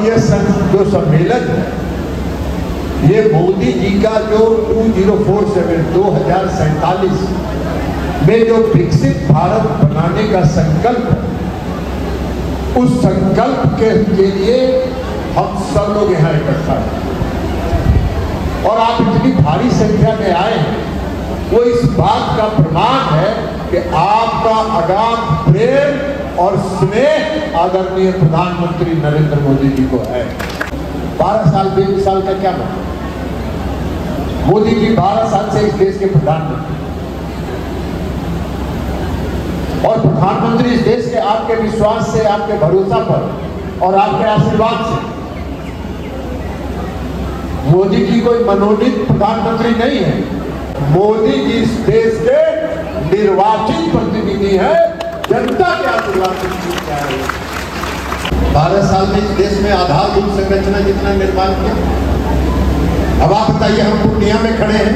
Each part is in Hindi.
और ये जो सम्मेलन है, ये मोदी जी का जो 2047 में जो विकसित भारत बनाने का संकल्प है, उस संकल्प के लिए हम सब लोग यहाँ इकट्ठा हैं और आप इतनी भारी संख्या में आए हैं, वो इस बात का प्रमाण है कि आपका अगाध प्रेम और स्नेह आदरणीय प्रधानमंत्री नरेंद्र मोदी जी को है। 12 साल 20 साल का क्या मतलब? मोदी जी 12 साल से इस देश के प्रधानमंत्री और प्रधानमंत्री इस देश के आपके विश्वास से, आपके भरोसा पर और आपके आशीर्वाद से। मोदी जी कोई मनोनीत प्रधानमंत्री नहीं है, मोदी जी इस देश के निर्वाचित प्रतिनिधि है, जनता के आशीर्वाद से। 12 साल में इस देश में आधारभूत संरचना जितना निर्माण किया। अब आप बताइए, हम पूर्णिया में खड़े हैं,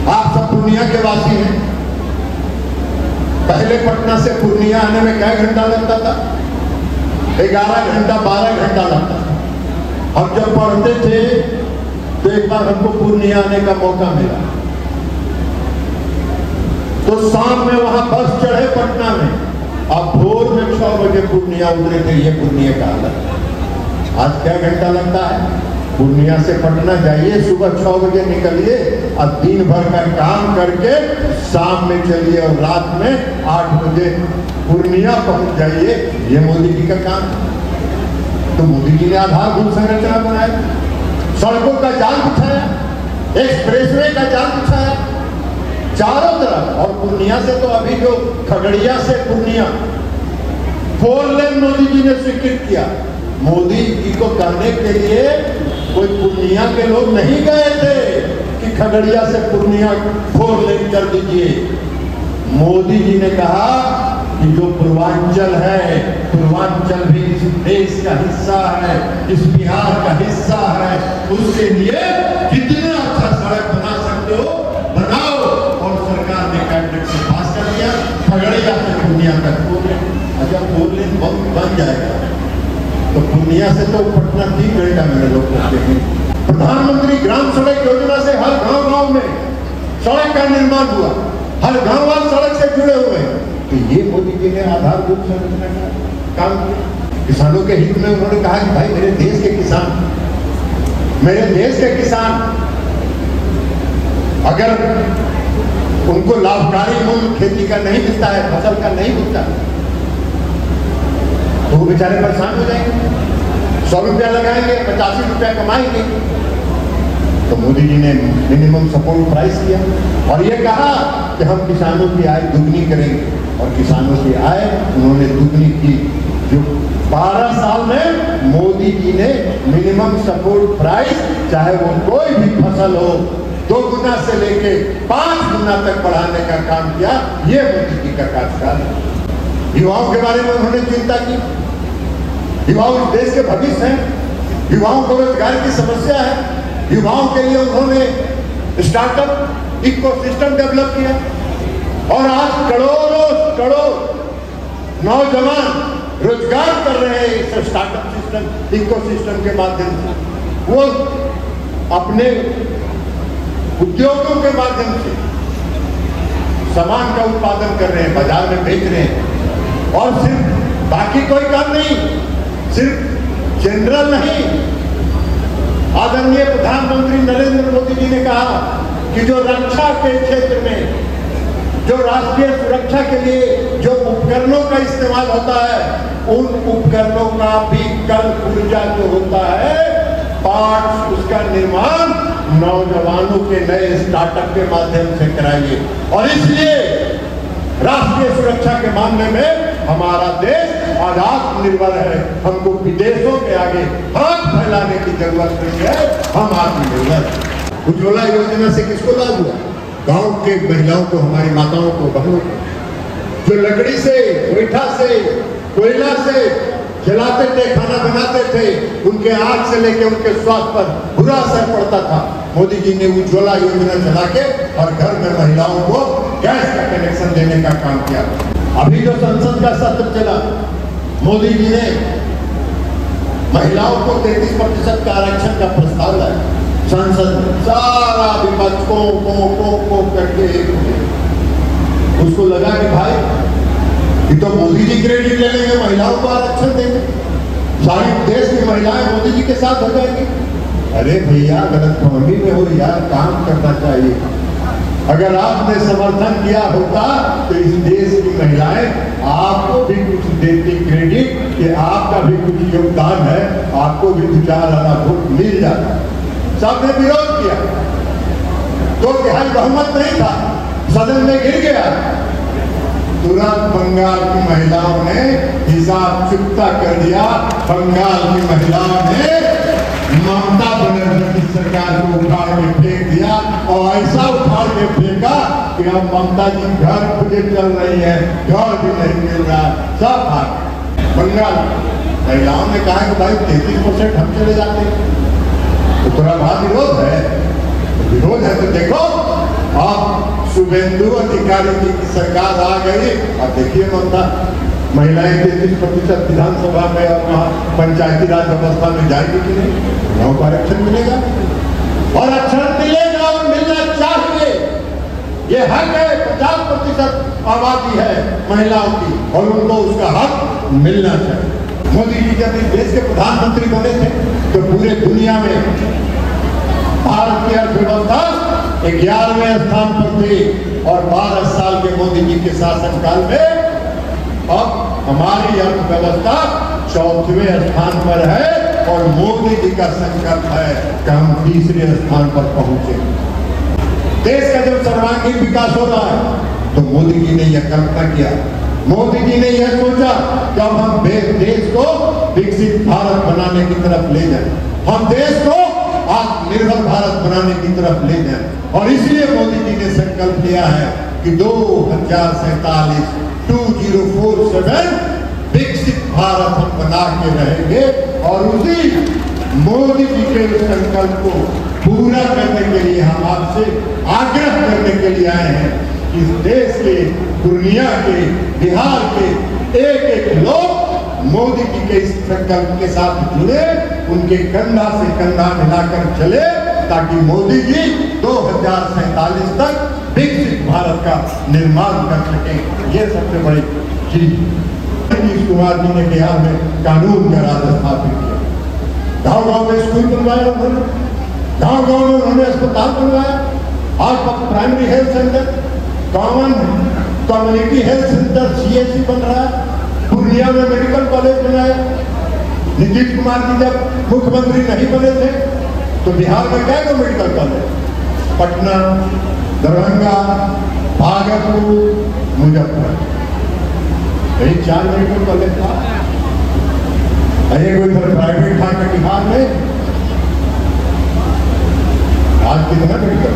आप सब पूर्णिया के वासी हैं। पहले पटना से पूर्णिया आने में क्या घंटा लगता था? 11 घंटा 12 घंटा लगता था। हम जब पढ़ते थे तो एक बार हमको पूर्णिया आने का मौका मिला, तो शाम में वहां बस चढ़े पटना में, अब भोर में 6 बजे पूर्णिया उतरे थे। ये पूर्णिया का हालत। आज क्या घंटा लगता है? पूर्णिया से पटना जाइए, सुबह 6 बजे निकलिए और दिन भर का काम करके शाम में चलिए और रात में 8 बजे पूर्णिया पहुंच जाइए। ये मोदी जी का काम। तो मोदी जी ने आधारभूत संरचना बनाई, सड़कों का जाल बिछाया, एक्सप्रेसवे का जाल बिछाया चारों तरफ। और पूर्णिया से तो अभी जो खगड़िया से पूर्णिया 4 लेन मोदी जी ने स्वीकृत किया। मोदी जी को कहने के लिए कोई पूर्णिया के लोग नहीं गए थे कि खगड़िया से पूर्णिया 4 लेन कर दीजिए। मोदी जी ने कहा कि जो पूर्वांचल है, पूर्वांचल भी इस देश का हिस्सा है, इस बिहार का हिस्सा है, उसके लिए कितना अच्छा सड़क बना सकते हो बनाओ। और सरकार ने कैबिनेट से पास कर दिया, खगड़िया से पूर्णिया तक 4 लेन। जब 4 लेन बन जाएगा तो पूर्णिया से तो पटना 3 घंटा में लोग पहुंचते हैं। प्रधानमंत्री ग्राम सड़क योजना से हर गांव-गांव में सड़क का निर्माण हुआ, हर गांव वाले सड़क से जुड़े हुए हैं। तो ये मोदी जी ने आधारभूत संरचना का काम किया। किसानों के हित में उन्होंने कहा कि भाई मेरे देश के किसान, मेरे देश के किसान अगर उनको लाभकारी मूल्य खेती का नहीं मिलता है, फसल का नहीं मिलता, तो वो बेचारे परेशान हो जाएंगे। 100 रुपया लगाएंगे, 85 रुपया कमाएंगे। तो मोदी जी ने मिनिमम सपोर्ट प्राइस किया और ये कहा कि हम किसानों की आय दुगनी करेंगे। और किसानों की आय उन्होंने दुगनी की। जो 12 साल में मोदी जी ने मिनिमम सपोर्ट प्राइस, चाहे वो कोई भी फसल हो, 2 गुना से लेके 5 गुना तक बढ़ाने का काम किया। ये मोदी जी का कार्यकाल है। युवाओं के बारे में उन्होंने चिंता की। युवाओं इस देश के भविष्य हैं, युवाओं को रोजगार की समस्या है। युवाओं के लिए उन्होंने स्टार्टअप इकोसिस्टम डेवलप किया और आज करोड़ों नौजवान रोजगार कर रहे हैं इस स्टार्टअप सिस्टम इकोसिस्टम के माध्यम से। वो अपने उद्योगों के माध्यम से सामान का उत्पादन कर रहे हैं, बाजार में बेच रहे हैं। और सिर्फ बाकी कोई काम नहीं, सिर्फ जनरल नहीं। आदरणीय प्रधानमंत्री नरेंद्र मोदी जी ने कहा कि जो रक्षा के क्षेत्र में, जो राष्ट्रीय सुरक्षा के लिए जो उपकरणों का इस्तेमाल होता है, उन उपकरणों का भी कल ऊर्जा जो होता है, पार्ट्स, उसका निर्माण नौजवानों के नए स्टार्टअप के माध्यम से कराइए। और इसलिए राष्ट्रीय सुरक्षा के मामले में हमारा देश आज आत्मनिर्भर है। हमको विदेशों के आगे हाथ फैलाने की जरूरत नहीं है, हम आत्मनिर्भर। उज्ज्वला योजना से किसको लाभ हुआ? गांव के महिलाओं को, हमारी माताओं को, बहनों को, जो लकड़ी से, गोईठा से, कोयला से जलाते थे, खाना बनाते थे, उनके आंख से लेकर उनके स्वास्थ्य पर बुरा असर पड़ता था। मोदी जी ने उज्ज्वला योजना चला के हर घर में महिलाओं को गैस का कनेक्शन देने का काम किया। अभी जो संसद का सत्र चला, मोदी जी ने महिलाओं को 33% का आरक्षण का प्रस्ताव लाया संसद में, सारा विपक्ष को करके उसको लगा कि भाई ये तो मोदी जी क्रेडिट ले लेंगे, महिलाओं को आरक्षण देंगे, सारी देश की महिलाएं मोदी जी के साथ हो जाएंगी। अरे भैया गलतफहमी में हो यार, काम करना चाहिए। अगर आपने समर्थन किया होता तो इस देश की महिलाएं आपको भी कुछ देती क्रेडिट कि आपका भी कुछ योगदान है, आपको भी 2-4 आना वोट मिल जाता। सबने विरोध किया, 2/3 बहुमत नहीं था, सदन में गिर गया। तुरंत बंगाल की महिलाओं ने हिसाब चुकता कर दिया। बंगाल की महिलाओं ने ममता बनर्जी की सरकार को उखाड़ के फेंक दिया और ऐसा उखाड़ के फेंका कि अब ममता जी घर खुदे चल रही है, घर भी नहीं मिल रहा, सब भाग। बंगाल महिलाओं ने कहा कि भाई 33% हम चले जाते, तो थोड़ा बड़ा विरोध है, तो देखो अब शुभेंदु अधिकारी जी की सरकार आ गई। अब देखिए ममता महिलाएं 33% विधानसभा में और वहाँ पंचायती राज व्यवस्था में जाएगी कि नहीं, महिलाओं को आरक्षण मिलेगा और आरक्षण मिलेगा और मिलना चाहिए। ये हक है, 50% आबादी है महिलाओं की और उनको उसका हक मिलना चाहिए। मोदी जी जब इस देश के प्रधानमंत्री बने थे तो पूरे दुनिया में भारत की अर्थव्यवस्था 11वें स्थान पर थी और 12 साल के मोदी जी के शासनकाल में अब हमारी अर्थव्यवस्था 4वें स्थान पर है और मोदी जी का संकल्प है कि हम 3रे स्थान पर पहुंचे। देश का जब सर्वांगीण विकास हो रहा है तो मोदी जी ने यह कल्पना किया, मोदी जी ने यह सोचा कि अब हम देश को विकसित भारत बनाने की तरफ ले जाएं, हम देश को आत्मनिर्भर भारत बनाने की तरफ ले जाएं। और इसलिए मोदी जी ने संकल्प लिया है कि 2047 विकसित भारत हम बना के रहेंगे और उसी मोदी जी के संकल्प को पूरा करने के लिए हम आपसे आग्रह करने के लिए आए हैं कि इस देश के, पूर्णिया के, बिहार के एक लोग मोदी जी के इस संकल्प के साथ जुड़े, उनके कंधा से कंधा मिलाकर चले ताकि मोदी जी 2047 तक विकसित भारत का निर्माण कर सकें। ये सबसे बड़ी चीज। नीतीश कुमार जी ने बिहार में कानून का राज स्थापित किया, गांव-गांव में स्कूल बनवाया उन्होंने, गांव-गांव में उन्होंने अस्पताल बनवाया। आज primary health centre, common community health centre CHC बन रहा है, पूर्णिया में मेडिकल कॉलेज बनाया। नीतीश कुमार जी जब मुख्यमंत्री नहीं बने थे तो बिहार में क्या गो मेडिकल कॉलेज? पटना, दरभंगा, भागलपुर, मुजफ्फरपुर, यही 4 मेडिकल कॉलेज था। एक इधर प्राइवेट था कटिहार में, आज कितना मेडिकल,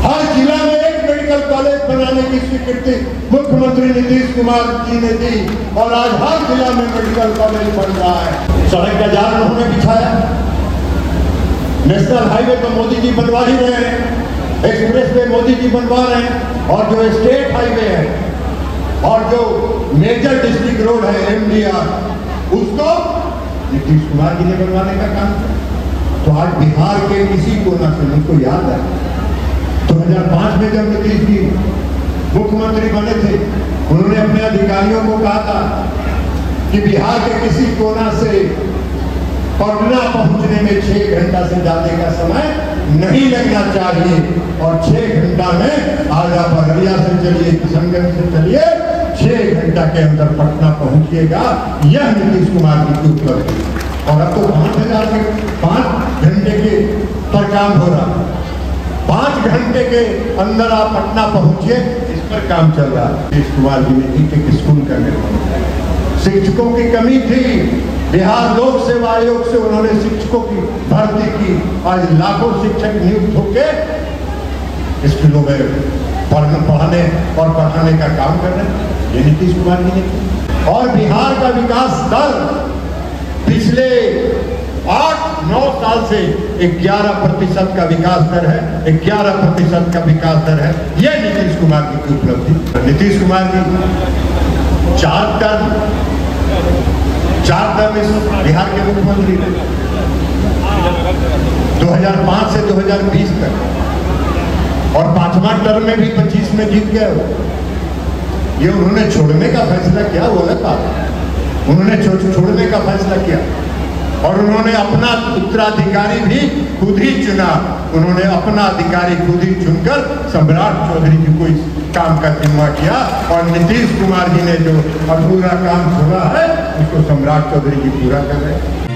हर जिला में एक मेडिकल कॉलेज बनाने की स्वीकृति मुख्यमंत्री नीतीश कुमार जी ने दी और आज हर जिला में मेडिकल कॉलेज बन रहा है। सड़क का जाल उन्होंने बिछाया, नेशनल हाईवे तो मोदी जी बनवा ही रहे हैं, एक्सप्रेस वे मोदी जी बनवा रहे हैं और जो स्टेट हाईवे है और जो मेजर डिस्ट्रिक्ट रोड है MDR, उसको नीतीश कुमार जी ने बनवाने का काम किया। तो आज बिहार के किसी कोना से मुझको याद है 2005 में जब नीतीश जी मुख्यमंत्री बने थे, उन्होंने अपने अधिकारियों को कहा था कि बिहार के किसी कोना से पटना पहुंचने में 6 घंटा से ज्यादा का समय नहीं लगना चाहिए और 6 घंटा में आज आप अररिया से चलिए, किशनगंज से चलिए, 6 घंटा के अंदर पटना पहुंचिएगा। यह नीतीश कुमार जी की उपलब्धि। और अब तो 5 घंटे के पर काम हो रहा, 5 घंटे के अंदर आप पटना पहुंचिए, इस पर काम चल रहा है। नीतीश कुमार जी ने एक स्कूल का निर्माण, शिक्षकों की कमी थी, बिहार लोक सेवा आयोग से उन्होंने शिक्षकों की भर्ती की, आज लाखों शिक्षक नियुक्त होकर स्कूलों में पढ़ाने और पढ़ाने का काम कर रहे हैं। ये नीतीश कुमार जी ने किया। और बिहार का विकास दर पिछले 8-9 साल से 11% का विकास दर है, 11% का विकास दर है। यह नीतीश कुमार जी की उपलब्धि। नीतीश कुमार जी 4 टन 4 टर्म इस बिहार के मुख्यमंत्री रहे, 2005 से 2020 तक, और 5वां टर्म में भी 25 में जीत गए वो। ये उन्होंने छोड़ने का फैसला किया, वो अलग बात है। उन्होंने छोड़ने का फैसला किया और उन्होंने अपना उत्तराधिकारी भी खुद ही चुना। उन्होंने अपना अधिकारी खुद ही चुनकर सम्राट चौधरी जी को इस काम का जिम्मा किया, और नीतीश कुमार जी ने जो अधूरा काम छोड़ा है उसको सम्राट चौधरी जी पूरा कर रहे हैं।